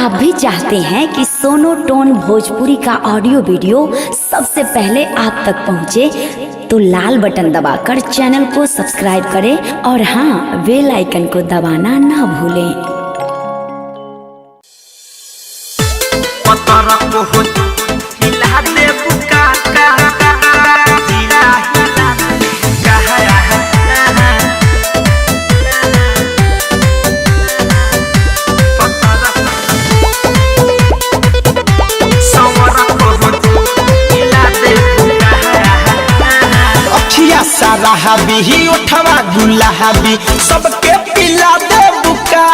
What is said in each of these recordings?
आप भी चाहते हैं कि सोनो टोन भोजपुरी का ऑडियो वीडियो सबसे पहले आप तक पहुंचे, तो लाल बटन दबाकर चैनल को सब्सक्राइब करें और हाँ, बेल आइकन को दबाना ना भूलें। साराबी ही उठवा गुलाबी सबके पिला दे बुका।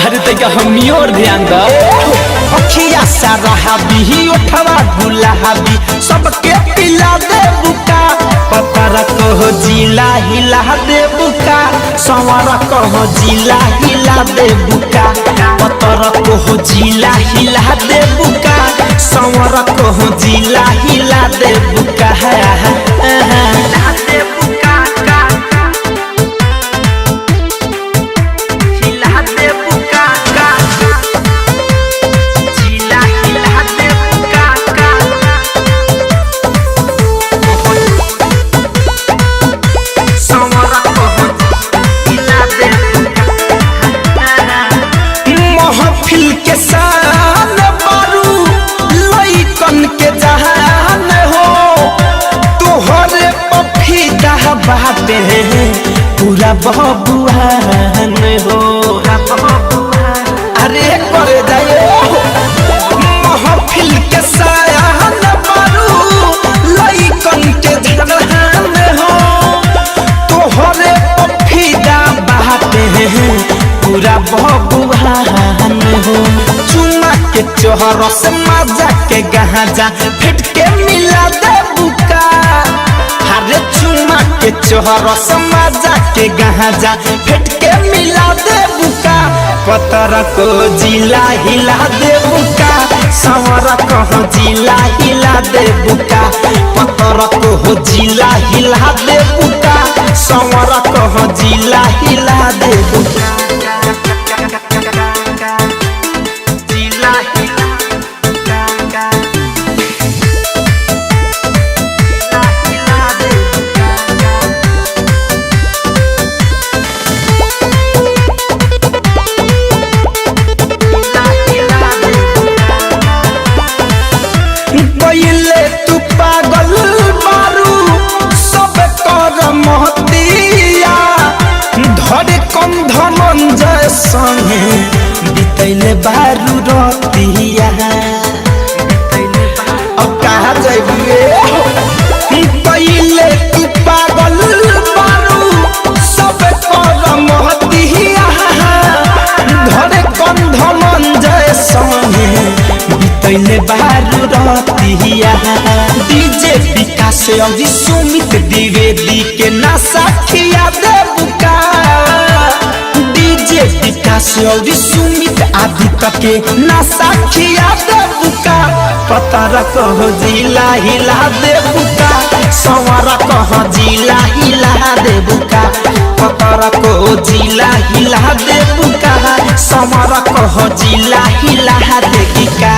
अरे तैका हमी और ध्यान दो। अखिया साराबी ही उठवा गुलाबी सबके पिला दे बुका। पतर कहो जिला हिला दे बुका, संवर कहो जिला हिला दे बुका। पतर कहो जिला हिला दे बुका, संवर कहो जिला हिला दे बुका। महफिल के शान बारू लइकन के जहान हो, तोहरे पफीदा बाटे पूरा बबुआन हो। अरे करे जाए महफिल के शान बारू लइकन के जहान हो, तोहरे पफीदा बाटे पूरा बबुआन हो। चुमा के चोहर से मजा के गहाजा फिट के मिला दे बुका। हरे चुमा के चोहर से मजा के गहाजा फिट के मिला दे बुका। पतर को जिला हिला दे बुका, संवर को जिला हिला दे बुका। पतर को जिला हिला दे बुका, संवर को जिला हिला दे बुका। तू पागल बारू सब कर महतिया, धरे कम धनंजय संगे बितैले बारू रतिया। अब कहा जाइए पहले तू पागल बारू सब कर महतिया, धरे कम धनंजय संगे बितैले बारू रतिया। डीजे विकास और सुमित द्विवेदी के नशा खिया दे बुका। डीजे विकास और सुमित आदित्य के नशा खिया दे बुका। पतर कहो जिला हिला दे बुका, संवर कहो जिला हिला दे बुका। पतर कहो जिला हिला दे बुका, संवर कहो जिला हिला दे बुका।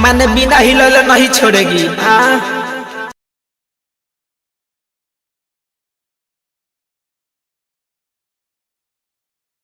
मैंने बिना हिलले नहीं छोड़ेगी।